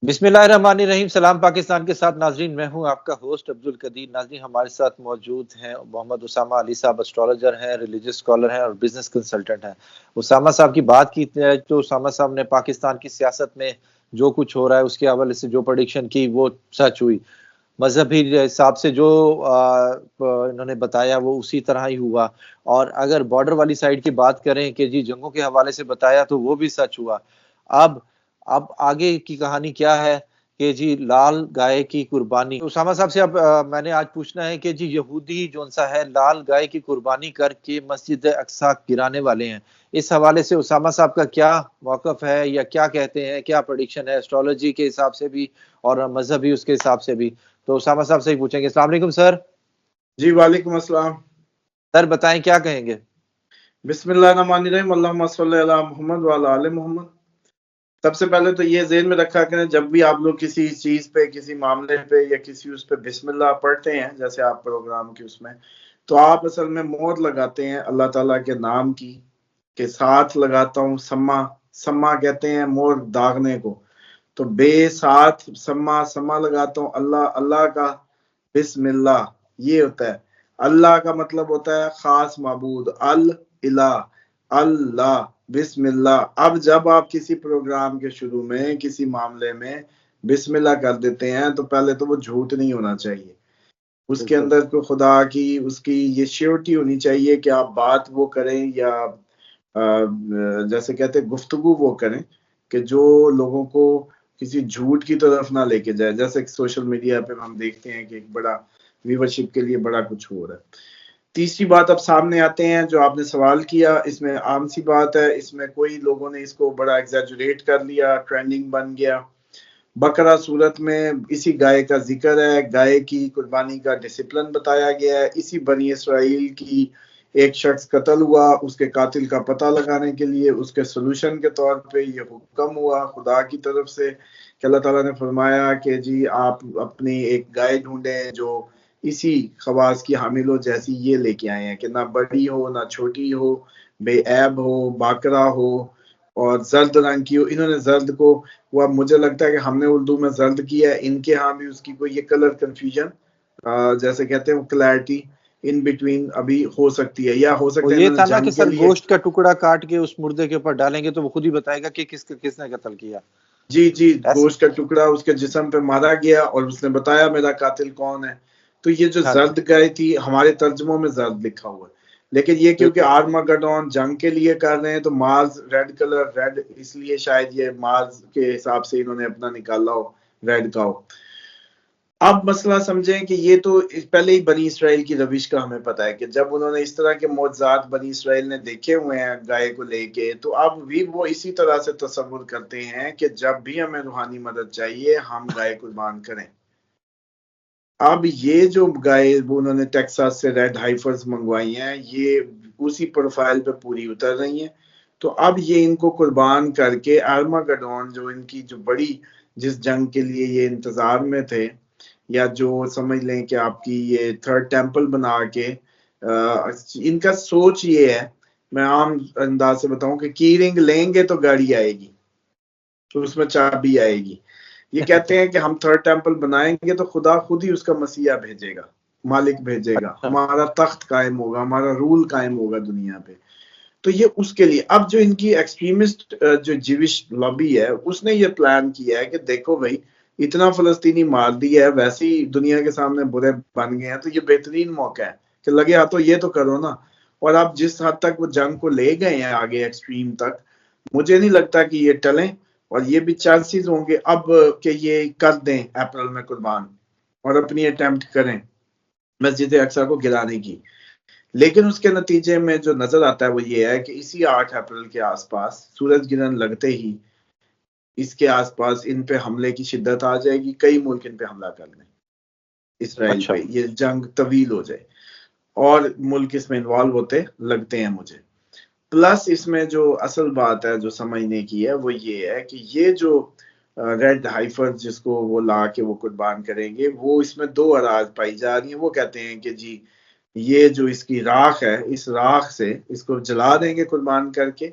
بسم اللہ الرحمن الرحیم۔ سلام پاکستان کے ساتھ ناظرین، میں ہوں آپ کا ہوسٹ عبد القدیر۔ ناظرین، ہمارے ساتھ موجود ہیں محمد اسامہ علی صاحب، اسٹرالوجر ہیں، ریلیجس اسکالر ہیں اور بزنس کنسلٹنٹ ہیں۔ اسامہ صاحب کی بات کی جائے تو اسامہ صاحب نے پاکستان کی سیاست میں جو کچھ ہو رہا ہے اس کے حوالے سے جو پریڈکشن کی وہ سچ ہوئی۔ مذہبی حساب سے جو انہوں نے بتایا وہ اسی طرح ہی ہوا، اور اگر بارڈر والی سائڈ کی بات کریں کہ جی جنگوں کے حوالے سے بتایا تو وہ بھی سچ ہوا۔ اب اب آگے کی کہانی کیا ہے کہ جی لال گائے کی قربانی۔ اسامہ صاحب سے اب میں نے آج پوچھنا ہے کہ جی یہودی جو سا ہے لال گائے کی قربانی کر کے مسجد اقصی گرانے والے ہیں، اس حوالے سے اسامہ صاحب کا کیا موقف ہے یا کیا کہتے ہیں، کیا پریڈکشن ہے اسٹرالوجی کے حساب سے بھی اور مذہبی اس کے حساب سے بھی؟ تو اسامہ صاحب سے ہی پوچھیں گے۔ السلام علیکم سر۔ جی وعلیکم السلام سر بتائیں کیا کہیں گے؟ بسم اللہ الرحمن الرحیم، اللہم صلی علی محمد وعلی آل محمد۔ سب سے پہلے تو یہ ذہن میں رکھا کریں جب بھی آپ لوگ کسی چیز پہ، کسی معاملے پہ یا کسی اس پہ بسم اللہ پڑھتے ہیں، جیسے آپ پروگرام کی اس میں، تو آپ اصل میں مہر لگاتے ہیں اللہ تعالیٰ کے نام کی، کے ساتھ لگاتا ہوں سما کہتے ہیں مہر داغنے کو، تو بے ساتھ سما لگاتا ہوں اللہ کا بسم اللہ، یہ ہوتا ہے۔ اللہ کا مطلب ہوتا ہے خاص معبود، الہ، اللہ، بسم اللہ۔ اب جب آپ کسی پروگرام کے شروع میں کسی معاملے میں بسم اللہ کر دیتے ہیں تو پہلے تو وہ جھوٹ نہیں ہونا چاہیے، اس کے اندر کو خدا کی اس کی یہ شیورٹی ہونی چاہیے کہ آپ بات وہ کریں یا جیسے کہتے ہیں گفتگو وہ کریں کہ جو لوگوں کو کسی جھوٹ کی طرف نہ لے کے جائے، جیسے سوشل میڈیا پہ ہم دیکھتے ہیں کہ ایک بڑا ویورشپ کے لیے بڑا کچھ ہو رہا ہے۔ تیسری بات اب سامنے آتے ہیں جو آپ نے سوال کیا، اس میں عام سی بات ہے، اس میں کوئی لوگوں نے اس کو بڑا ایگزیجوریٹ کر لیا، ٹرینڈنگ بن گیا۔ بقرہ صورت میں اسی گائے کا ذکر ہے، گائے کی قربانی کا ڈسپلن بتایا گیا ہے، اسی بنی اسرائیل کی ایک شخص قتل ہوا، اس کے قاتل کا پتہ لگانے کے لیے اس کے سلوشن کے طور پہ یہ حکم ہوا خدا کی طرف سے کہ اللہ تعالیٰ نے فرمایا کہ جی آپ اپنی ایک گائے ڈھونڈیں جو اسی خواص کی حامل ہو جیسی یہ لے کے آئے ہیں، کہ نہ بڑی ہو نہ چھوٹی ہو، بے عیب ہو، باقرہ ہو اور زرد رنگ کی ہو۔ انہوں نے زرد کو، وہ اب مجھے لگتا ہے کہ ہم نے اردو میں زرد کیا ہے، ان کے ہاں بھی اس کی کوئی یہ کلر کنفیوژن جیسے کہتے ہیں وہ کلیئرٹی ان بٹوین ابھی ہو سکتی ہے، یا ہو سکتا ہے یہ انہوں تھا نے نا کہ جنگ کے سر لیے۔ گوشت کا ٹکڑا کاٹ کے اس مردے کے اوپر ڈالیں گے تو وہ خود ہی بتائے گا کہ کس نے قتل کیا۔ جی گوشت کا ٹکڑا اس کے جسم پہ مارا گیا اور اس نے بتایا میرا قاتل کون ہے۔ تو یہ جو زرد گائے تھی، ہمارے ترجموں میں زرد لکھا ہوا ہے، لیکن یہ کیونکہ آرماگڈون جنگ کے لیے کر رہے ہیں تو مارز ریڈ کلر، ریڈ اس لیے شاید یہ مارز کے حساب سے انہوں نے اپنا نکالا ہو، ریڈ کا ہو۔ اب مسئلہ سمجھیں کہ یہ تو پہلے ہی بنی اسرائیل کی روش کا ہمیں پتا ہے کہ جب انہوں نے اس طرح کے معجزات بنی اسرائیل نے دیکھے ہوئے ہیں گائے کو لے کے، تو اب بھی وہ اسی طرح سے تصور کرتے ہیں کہ جب بھی ہمیں روحانی مدد چاہیے ہم گائے قربان کریں۔ اب یہ جو گائے انہوں نے ٹیکساس سے ریڈ ہائیفرز منگوائی ہیں، یہ اسی پروفائل پہ پوری اتر رہی ہیں۔ تو اب یہ ان کو قربان کر کے آرماگڈون جو ان کی جو بڑی جس جنگ کے لیے یہ انتظار میں تھے، یا جو سمجھ لیں کہ آپ کی یہ تھرڈ ٹیمپل بنا کے ان کا سوچ یہ ہے، میں عام انداز سے بتاؤں کہ کی رنگ لیں گے تو گاڑی آئے گی، تو اس میں چابی آئے گی۔ یہ کہتے ہیں کہ ہم تھرڈ ٹیمپل بنائیں گے تو خدا خود ہی اس کا مسیح بھیجے گا، مالک بھیجے گا، ہمارا تخت قائم ہوگا، ہمارا رول قائم ہوگا دنیا پہ۔ تو یہ اس کے لیے اب جو ان کی ایکسٹریمسٹ جو جیوش لابی ہے اس نے یہ پلان کیا ہے کہ دیکھو بھائی اتنا فلسطینی مار دیا ہے، ویسے ہی دنیا کے سامنے برے بن گئے ہیں، تو یہ بہترین موقع ہے کہ لگے ہاں تو یہ تو کرو نا۔ اور اب جس حد تک وہ جنگ کو لے گئے ہیں آگے ایکسٹریم تک، مجھے نہیں لگتا کہ یہ ٹلیں، اور یہ بھی چانسز ہوں گے اب کہ یہ کر دیں اپریل میں قربان اور اپنی اٹیمپٹ کریں مسجد اقصی کو گرانے کی۔ لیکن اس کے نتیجے میں جو نظر آتا ہے وہ یہ ہے کہ اسی 8 اپریل کے آس پاس سورج گرہن لگتے ہی اس کے آس پاس ان پہ حملے کی شدت آ جائے گی، کئی ملک ان پہ حملہ کر لیں اسرائیل پہ، یہ جنگ طویل ہو جائے اور ملک اس میں انوالو ہوتے لگتے ہیں مجھے۔ پلس اس میں جو اصل بات ہے جو سمجھنے کی ہے وہ یہ ہے کہ یہ جو ریڈ ہائیفر جس کو وہ لا کے وہ قربان کریں گے، وہ اس میں 2 اراض پائی جا رہی ہیں۔ وہ کہتے ہیں کہ جی یہ جو اس کی راکھ ہے، اس راکھ سے اس کو جلا دیں گے قربان کر کے،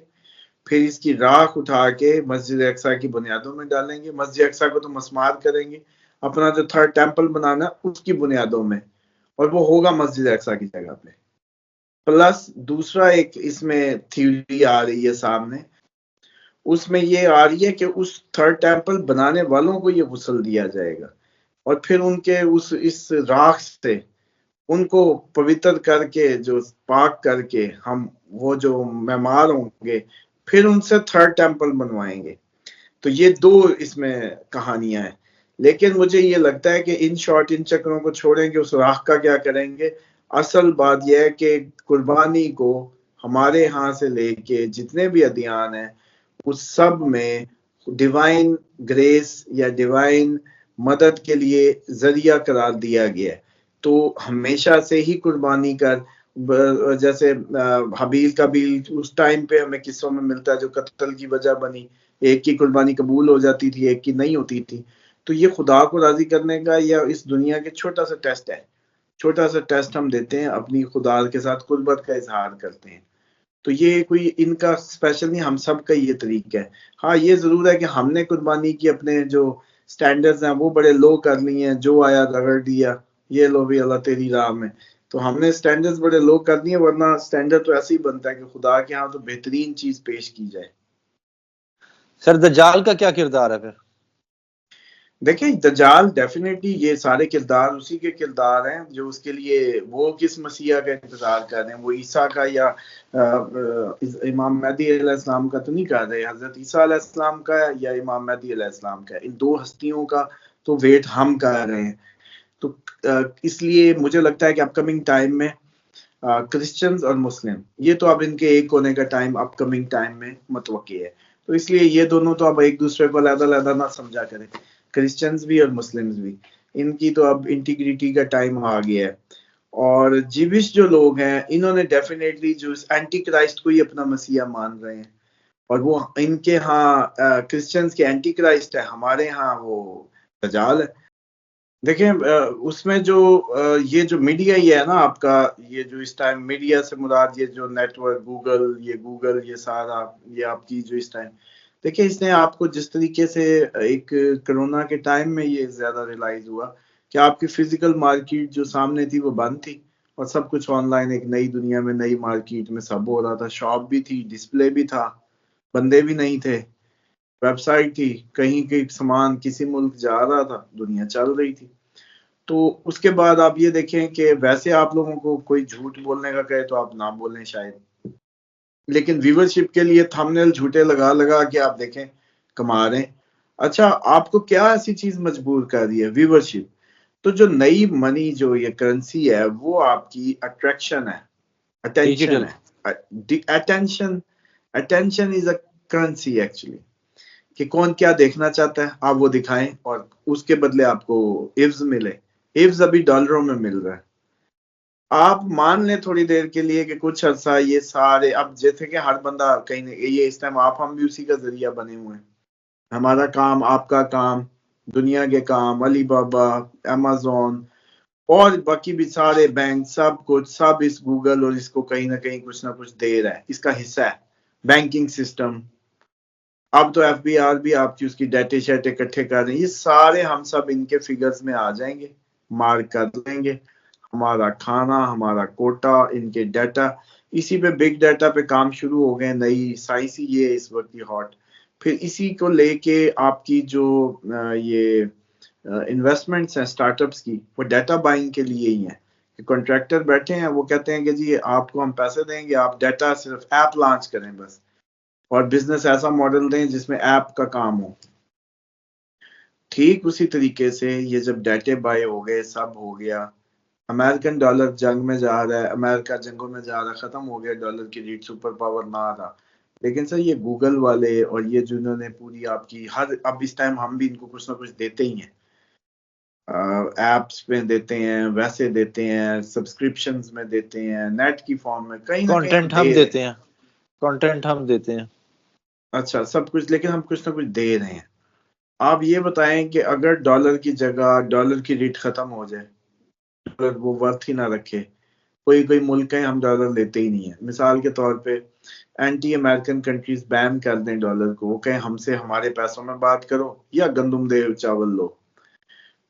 پھر اس کی راکھ اٹھا کے مسجد اقصی کی بنیادوں میں ڈالیں گے. مسجد اقصی کو تو مسمار کریں گے, اپنا جو تھرڈ ٹیمپل بنانا اس کی بنیادوں میں, اور وہ ہوگا مسجد اقصی کی جگہ پہ. پلس دوسرا ایک اس میں تھیوری آ رہی ہے سامنے, اس میں یہ آ رہی ہے کہ اس تھرڈ ٹیمپل بنانے والوں کو یہ غسل دیا جائے گا, اور پھر ان کے اس راکھ سے ان کو پوتر کر کے, جو پاک کر کے, ہم وہ جو معمار ہوں گے پھر ان سے تھرڈ ٹیمپل بنوائیں گے. تو یہ دو اس میں کہانیاں ہیں. لیکن مجھے یہ لگتا ہے کہ ان شارٹ ان چکروں کو چھوڑیں کہ اس راکھ کا کیا کریں گے. اصل بات یہ ہے کہ قربانی کو ہمارے ہاں سے لے کے جتنے بھی ادیان ہیں اس سب میں ڈیوائن گریس یا ڈیوائن مدد کے لیے ذریعہ قرار دیا گیا ہے. تو ہمیشہ سے ہی قربانی کر, جیسے حابیل قابیل اس ٹائم پہ ہمیں قصوں میں ملتا ہے جو قتل کی وجہ بنی, ایک کی قربانی قبول ہو جاتی تھی ایک کی نہیں ہوتی تھی. تو یہ خدا کو راضی کرنے کا یا اس دنیا کے چھوٹا سا ٹیسٹ ہے, چھوٹا سا ٹیسٹ ہم دیتے ہیں, اپنی خدا کے ساتھ قربت کا اظہار کرتے ہیں. تو یہ کوئی ان کا اسپیشل نہیں, ہم سب کا یہ طریقہ ہے. ہاں یہ ضرور ہے کہ ہم نے قربانی کی اپنے جو سٹینڈرز ہیں وہ بڑے لو کر لی ہیں, جو آیا رگڑ دیا, یہ لو بھی اللہ تیری راہ میں. تو ہم نے سٹینڈرز بڑے لو کر دیے, ورنہ سٹینڈرڈ تو ایسے ہی بنتا ہے کہ خدا کے ہاں تو بہترین چیز پیش کی جائے. سر دجال کا کیا کردار ہے پھر؟ دیکھیں دجال ڈیفینیٹلی یہ سارے کردار اسی کے کردار ہیں جو اس کے لیے وہ کس مسیح کا انتظار کر رہے ہیں, وہ عیسیٰ کا یا امام مہدی علیہ السلام کا تو نہیں کر رہے, حضرت عیسیٰ علیہ السلام کا یا امام مہدی علیہ السلام کا, ان دو ہستیوں کا تو ویٹ ہم کر رہے ہیں. تو اس لیے مجھے لگتا ہے کہ اپ کمنگ ٹائم میں کرسچنز اور مسلم یہ تو اب ان کے ایک ہونے کا ٹائم اپ کمنگ ٹائم میں متوقع ہے. تو اس لیے یہ دونوں تو اب ایک دوسرے کو علیحدہ علیحدہ نہ سمجھا کریں, کرسچنز بھی اور مسلمز بھی, ان کی تو اب انٹیگریٹی کا ٹائم آ گیا ہے. اور جیوش جو لوگ ہیں انہوں نے ڈیفینیٹلی جو اینٹی کرائسٹ کو ہی اپنا مسیح مان رہے ہیں, اور وہ ان کے ہاں کرسچنز کے اینٹی کرائسٹ ہے, ہمارے ہاں وہ دجال ہے. دیکھیں اس میں جو یہ جو میڈیا ہی ہے نا آپ کا, یہ جو اس ٹائم میڈیا سے مراد یہ جو نیٹ ورک گوگل یہ سارا یہ آپ کی جو اس ٹائم دیکھیں, اس نے آپ کو جس طریقے سے ایک کرونا کے ٹائم میں یہ زیادہ ریلائز ہوا کہ آپ کی فزیکل مارکیٹ جو سامنے تھی وہ بند تھی, اور سب کچھ آن لائن, ایک نئی دنیا میں نئی مارکیٹ میں سب ہو رہا تھا. شاپ بھی تھی, ڈسپلے بھی تھا, بندے بھی نہیں تھے, ویب سائٹ تھی, کہیں کے سامان کسی ملک جا رہا تھا, دنیا چل رہی تھی. تو اس کے بعد آپ یہ دیکھیں کہ ویسے آپ لوگوں کو کوئی جھوٹ بولنے کا کہے تو آپ نہ بولیں شاید, لیکن ویورشپ کے لیے تھمبنیل جھوٹے لگا لگا کے آپ دیکھیں کما رہے ہیں. اچھا آپ کو کیا ایسی چیز مجبور کر رہی ہے؟ ویورشپ. تو جو نئی منی جو یہ کرنسی ہے وہ آپ کی اٹریکشن ہے, اٹینشن ہے. Attention is a currency actually, کہ کون کیا دیکھنا چاہتا ہے آپ وہ دکھائیں, اور اس کے بدلے آپ کو ایوز ملے. ایوز ابھی ڈالروں میں مل رہا ہے. آپ مان لیں تھوڑی دیر کے لیے کہ کچھ عرصہ یہ سارے, اب جیسے کہ ہر بندہ کہیں یہ اس ٹائم آپ ہم بھی اسی کا ذریعہ بنے ہوئے ہیں. ہمارا کام, آپ کا کام, دنیا کے کام, علی بابا, امازون اور باقی بھی سارے بینک, سب اس گوگل اور اس کو کہیں نہ کہیں کچھ نہ کچھ دے رہا ہے, اس کا حصہ ہے. بینکنگ سسٹم, اب تو ایف بی آر بھی آپ کی اس کی ڈیٹے شیٹ اکٹھے کر رہے ہیں. یہ سارے ہم سب ان کے فگرز میں آ جائیں گے, مارک کر لیں گے. ہمارا کھانا, ہمارا کوٹا, ان کے ڈیٹا, اسی پہ بگ ڈیٹا پہ کام شروع ہو گئے. نئی سائنس ہی یہ اس وقت کی ہاٹ. پھر اسی کو لے کے آپ کی جو یہ انویسٹمنٹس ہیں اسٹارٹ اپس کی, وہ ڈیٹا بائنگ کے لیے ہی ہیں. کانٹریکٹر بیٹھے ہیں, وہ کہتے ہیں کہ جی آپ کو ہم پیسے دیں گے, آپ ڈیٹا صرف ایپ لانچ کریں بس, اور بزنس ایسا ماڈل دیں جس میں ایپ کا کام ہو. ٹھیک اسی طریقے سے یہ جب ڈیٹے بائی ہو گئے, سب ہو گیا, امریکن ڈالر جنگ میں جا رہا ہے, امریکہ جنگوں میں جا رہا ہے, ختم ہو گیا ڈالر کی ریٹ, سپر پاور نہ رہا. لیکن سر یہ گوگل والے اور یہ جنہوں نے پوری آپ کی ہر, اب اس ٹائم ہم بھی ان کو کچھ نہ کچھ دیتے ہی ہیں, ایپس میں دیتے ہیں, ویسے دیتے ہیں, سبسکرپشنز میں دیتے ہیں, نیٹ کی فارم میں, کہیں نہ کہیں کانٹینٹ ہم دیتے ہیں, کانٹینٹ ہم دیتے ہیں. اچھا سب کچھ, لیکن ہم کچھ نہ کچھ دے رہے ہیں. آپ یہ بتائیں کہ اگر ڈالر کی جگہ ڈالر کی ریٹ ختم ہو جائے, ڈالر وہ ورتھ ہی نہ رکھے, کوئی ملک ہیں ہم ڈالر لیتے ہی نہیں ہیں. مثال کے طور پہ اینٹی امریکن کنٹریز بین کر دیں ڈالر کو, وہ کہیں ہم سے ہمارے پیسوں میں بات کرو یا گندم دے چاول لو.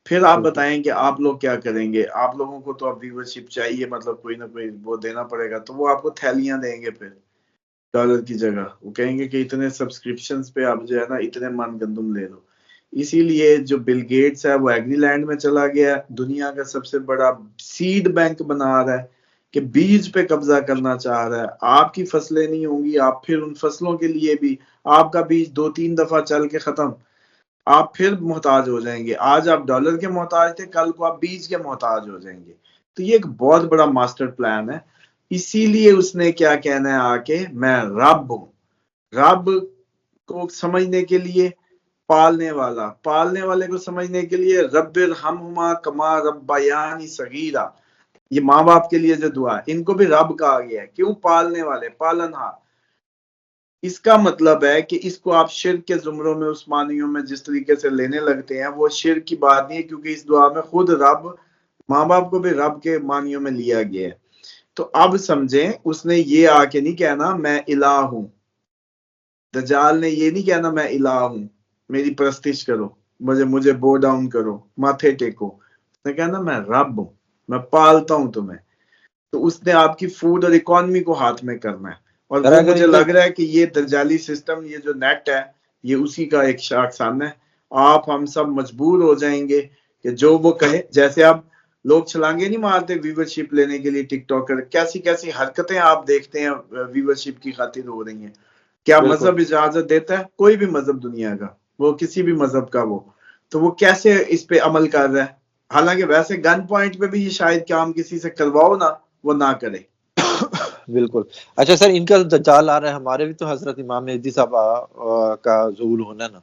پھر آپ بتائیں کہ آپ لوگ کیا کریں گے؟ آپ لوگوں کو تو اب ویورشپ چاہیے, مطلب کوئی نہ کوئی وہ دینا پڑے گا, تو وہ آپ کو تھیلیاں دیں گے پھر ڈالر کی جگہ. وہ کہیں گے کہ اتنے سبسکرپشنز پہ آپ جو ہے نا اتنے من گندم لے لو. اسی لیے جو بل گیٹس ہے وہ ایگری لینڈ میں چلا گیا, دنیا کا سب سے بڑا سیڈ بینک بنا رہا ہے کہ بیج پہ قبضہ کرنا چاہ رہا ہے. آپ کی فصلیں نہیں ہوں گی, آپ پھر ان فصلوں کے لیے بھی آپ کا بیج 2-3 دفعہ چل کے ختم, آپ پھر محتاج ہو جائیں گے. آج آپ ڈالر کے محتاج تھے, کل کو آپ بیج کے محتاج ہو جائیں گے. تو یہ ایک بہت بڑا ماسٹر پلان ہے. اسی لیے اس نے کیا کہنا ہے آ کے, میں رب ہوں. رب کو سمجھنے کے لیے پالنے والے کو سمجھنے کے لیے رب ارحمہما کما ربیانی صغیرا, یہ ماں باپ کے لیے جو دعا ہے ان کو بھی رب کہا گیا ہے. کیوں؟ پالنے والے, پالنہار. اس کا مطلب ہے کہ اس کو آپ شرک کے زمروں میں اس معنیوں میں جس طریقے سے لینے لگتے ہیں وہ شرک کی بات نہیں ہے, کیونکہ اس دعا میں خود رب, ماں باپ کو بھی رب کے معنیوں میں لیا گیا ہے. تو اب سمجھیں, اس نے یہ آ کے نہیں کہنا میں الہ ہوں. دجال نے یہ نہیں کہنا میں الہ ہوں, میری پرستش کرو, مجھے بو ڈاؤن کرو, ماتھے ٹیکو. اس نے کہنا میں رب ہوں, میں پالتا ہوں تمہیں. تو اس نے آپ کی فوڈ اور اکانومی کو ہاتھ میں کرنا ہے. اور وہ مجھے لگ رہا ہے کہ یہ دجالی سسٹم, یہ جو نیٹ ہے, یہ اسی کا ایک شاخسانہ ہے. آپ ہم سب مجبور ہو جائیں گے کہ جو وہ کہے, جیسے اب لوگ چھلانگے نہیں مارتے ویورشپ لینے کے لیے, ٹک ٹاکر کیسی حرکتیں آپ دیکھتے ہیں ویورشپ کی خاطر ہو رہی ہیں. کیا مذہب اجازت دیتا ہے؟ کوئی بھی مذہب دنیا کا, وہ کسی بھی مذہب کا وہ, تو وہ کیسے اس پہ عمل کر رہا ہے؟ حالانکہ ویسے گن پوائنٹ پہ بھی یہ شاید کام کسی سے کرواؤ نا, وہ نہ کرے. بالکل. اچھا سر, ان کا دجال آ رہا ہے, ہمارے بھی تو حضرت امام مہدی صاحب کا ظہور ہونا ہے نا.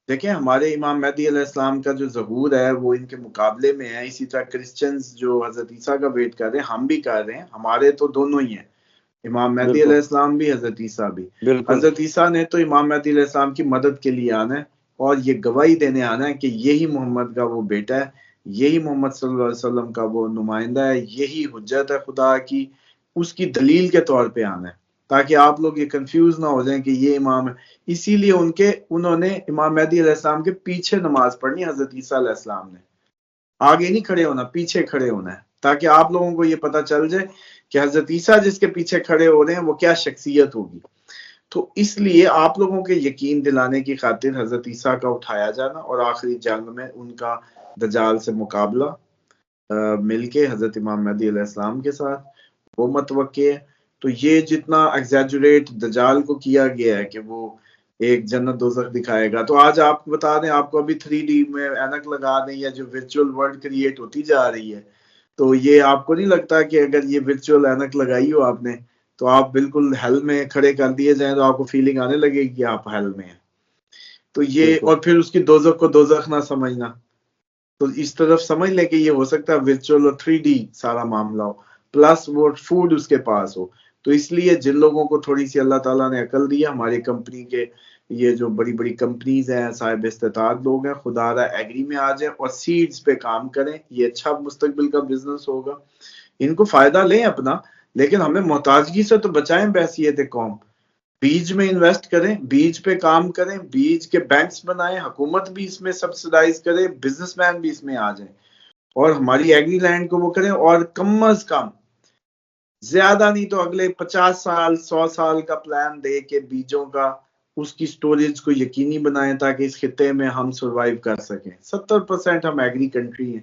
دیکھیں ہمارے امام مہدی علیہ السلام کا جو ظہور ہے وہ ان کے مقابلے میں ہے. اسی طرح کرسچنز جو حضرت عیسیٰ کا ویٹ کر رہے ہیں, ہم بھی کر رہے ہیں. ہمارے تو دونوں ہی ہیں, امام مہدی علیہ السلام بھی, حضرت عیسیٰ بھی. حضرت عیسیٰ نے تو امام مہدی علیہ السلام کی مدد کے لیے آنا ہے اور یہ گواہی دینے آنا ہے کہ یہی محمد کا وہ بیٹا ہے, یہی محمد صلی اللہ علیہ وسلم کا وہ نمائندہ ہے, یہی حجت ہے خدا کی. اس کی دلیل کے طور پہ آنا ہے تاکہ آپ لوگ یہ کنفیوز نہ ہو جائیں کہ یہ امام ہے. اسی لیے انہوں نے امام مہدی علیہ السلام کے پیچھے نماز پڑھنی. حضرت عیسیٰ علیہ السلام نے آگے نہیں کھڑے ہونا, پیچھے کھڑے ہونا ہے, تاکہ آپ لوگوں کو یہ پتا چل جائے کہ حضرت عیسیٰ جس کے پیچھے کھڑے ہو رہے ہیں وہ کیا شخصیت ہوگی. تو اس لیے آپ لوگوں کے یقین دلانے کی خاطر حضرت عیسیٰ کا اٹھایا جانا اور آخری جنگ میں ان کا دجال سے مقابلہ مل کے حضرت امام مہدی علیہ السلام کے ساتھ وہ متوقع ہے. تو یہ جتنا ایگزیجوریٹ دجال کو کیا گیا ہے کہ وہ ایک جنت دوزخ دکھائے گا, تو آج آپ بتا دیں, آپ کو ابھی 3D میں اینک لگا دیں یا جو ورچوئل ورلڈ کریٹ ہوتی جا رہی ہے, تو یہ آپ کو نہیں لگتا کہ اگر یہ ورچوئل اینک لگائی ہو آپ نے تو آپ بالکل ہیل میں کھڑے کر دیے جائیں تو آپ کو فیلنگ آنے لگے گی کہ آپ ہیل میں ہیں. تو یہ, اور پھر اس کی دوزخ کو دوزخ نہ سمجھنا, تو اس طرف سمجھ لیں کہ یہ ہو سکتا ہے ورچوئل اور 3D سارا معاملہ ہو, پلس وہ فوڈ اس کے پاس ہو. تو اس لیے جن لوگوں کو تھوڑی سی اللہ تعالیٰ نے عقل دی ہے, ہماری کمپنی کے یہ جو بڑی بڑی کمپنیز ہیں, صاحب استطاعت لوگ ہیں, خدا را ایگری میں آ جائیں اور سیڈز پہ کام کریں. یہ اچھا مستقبل کا بزنس ہوگا, ان کو فائدہ لیں اپنا, لیکن ہمیں محتاجگی سے تو بچائیں بحیثیت قوم. بیج میں انویسٹ کریں, بیج پہ کام کریں, بیج کے بینکس بنائیں, حکومت بھی اس میں سبسیڈائز کرے, بزنس مین بھی اس میں آ جائیں اور ہماری ایگری لینڈ کو وہ کریں. اور کم از کم زیادہ نہیں تو اگلے 50 سال 100 سال کا پلان دے کے بیجوں کا اس کی سٹوریج کو یقینی بنائیں تاکہ اس خطے میں ہم سروائیو کر سکیں. 70% ہم ایگری کنٹری ہیں.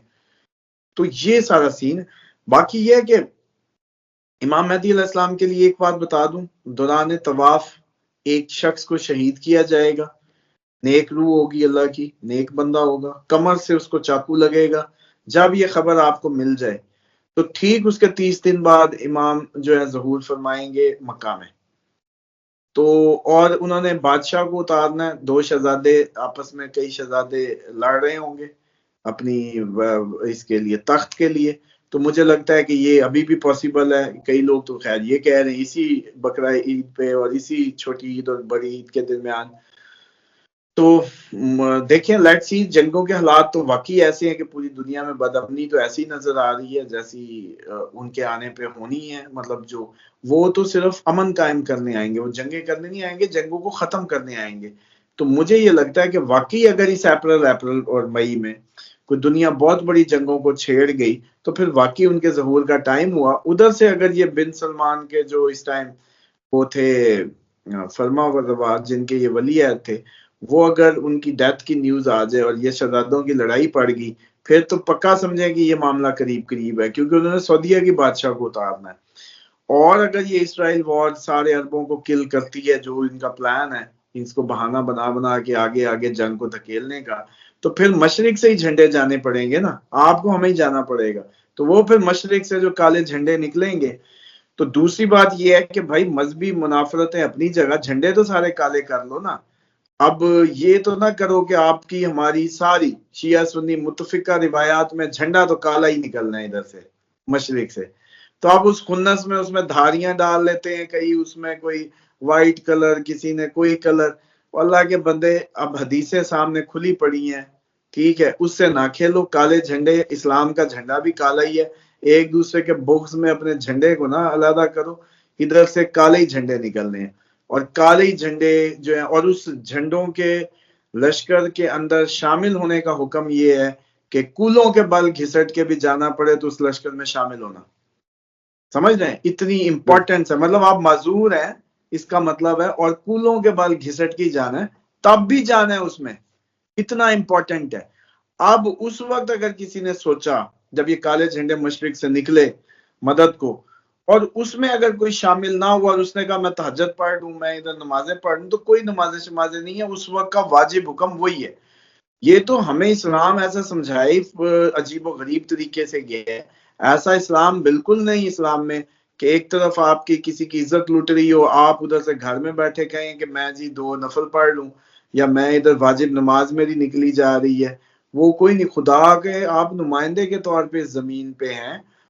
تو یہ سارا سین. باقی یہ ہے کہ امام مہدی علیہ السلام کے لیے ایک بات بتا دوں, دوران طواف ایک شخص کو شہید کیا جائے گا, نیک روح ہوگی اللہ کی, نیک بندہ ہوگا, کمر سے اس کو چاقو لگے گا. جب یہ خبر آپ کو مل جائے تو ٹھیک اس کے 30 دن بعد امام جو ہے ظہور فرمائیں گے مکہ میں. تو اور انہوں نے بادشاہ کو اتارنا ہے, 2 شہزادے آپس میں, کئی شہزادے لڑ رہے ہوں گے اپنی اس کے لیے, تخت کے لیے. تو مجھے لگتا ہے کہ یہ ابھی بھی پاسبل ہے. کئی لوگ تو خیر یہ کہہ رہے ہیں اسی بقرہ عید پہ اور اسی چھوٹی عید اور بڑی عید کے درمیان تو دیکھیں لیٹ سی، جنگوں کے حالات تو واقعی ایسے ہیں کہ پوری دنیا میں بدامنی تو ایسی نظر آ رہی ہے جیسی ان کے آنے پہ ہونی ہے. مطلب جو وہ تو صرف امن قائم کرنے آئیں گے، وہ جنگیں کرنے نہیں آئیں گے، جنگوں کو ختم کرنے آئیں گے. تو مجھے یہ لگتا ہے کہ واقعی اگر اس اپریل اور مئی میں کوئی دنیا بہت بڑی جنگوں کو چھیڑ گئی تو پھر واقعی ان کے ظہور کا ٹائم ہوا. ادھر سے اگر یہ بن سلمان کے جو اس ٹائم وہ تھے فرما وردباد، جن کے یہ ولی عہد تھے، وہ اگر ان کی ڈیتھ کی نیوز آ جائے اور یہ شہزادوں کی لڑائی پڑ گئی، پھر تو پکا سمجھیں کہ یہ معاملہ قریب قریب ہے، کیونکہ انہوں نے سعودیہ کی بادشاہ کو اتارنا ہے. اور اگر یہ اسرائیل وار سارے عربوں کو کل کرتی ہے، جو ان کا پلان ہے اس کو بہانہ بنا بنا کے آگے آگے جنگ کو دھکیلنے کا، تو پھر مشرق سے ہی جھنڈے جانے پڑیں گے نا، آپ کو ہمیں ہی جانا پڑے گا. تو وہ پھر مشرق سے جو کالے جھنڈے نکلیں گے. تو دوسری بات یہ ہے کہ بھائی مذہبی منافرتیں اپنی جگہ، جھنڈے تو سارے کالے کر لو نا. اب یہ تو نہ کرو کہ آپ کی ہماری ساری شیعہ سنی متفقہ روایات میں جھنڈا تو کالا ہی نکلنا ہے ادھر سے مشرق سے. تو آپ اس خنس میں اس میں دھاریاں ڈال لیتے ہیں، کہیں اس میں کوئی وائٹ کلر، کسی نے کوئی کلر. اللہ کے بندے، اب حدیثیں سامنے کھلی پڑی ہیں، ٹھیک ہے، اس سے نہ کھیلو. کالے جھنڈے، اسلام کا جھنڈا بھی کالا ہی ہے. ایک دوسرے کے بغض میں اپنے جھنڈے کو نہ علیحدہ کرو. ادھر سے کالے ہی جھنڈے نکلنے ہیں، اور کالے ہی جھنڈے جو ہیں، اور اس جھنڈوں کے لشکر کے اندر شامل ہونے کا حکم یہ ہے کہ کولوں کے بل گھسٹ کے بھی جانا پڑے تو اس لشکر میں شامل ہونا. سمجھ رہے ہیں اتنی امپورٹنس ہے، مطلب آپ معذور ہیں اس کا مطلب ہے، اور کولوں کے بل گھسٹ کے جانا ہے تب بھی جانا ہے اس میں، اتنا امپورٹنٹ ہے. اب اس وقت اگر کسی نے سوچا جب یہ کالے جھنڈے مشرق سے نکلے مدد کو، اور اس میں اگر کوئی شامل نہ ہوا اور اس نے کہا میں تہجد پڑھ لوں، میں ادھر نمازیں پڑھ لوں، تو کوئی نمازیں شمازیں نہیں ہے. اس وقت کا واجب حکم وہی ہے. یہ تو ہمیں اسلام ایسا سمجھائی عجیب و غریب طریقے سے گیا ہے. ایسا اسلام بالکل نہیں اسلام میں کہ ایک طرف آپ کی کسی کی عزت لوٹ رہی ہو، آپ ادھر سے گھر میں بیٹھے کہیں کہ میں جی 2 نفل پڑھ لوں، یا میں ادھر واجب نماز میری نکلی جا رہی ہے. وہ کوئی نہیں. خدا کے آپ نمائندے کے طور پہ زمین پہ ہیں،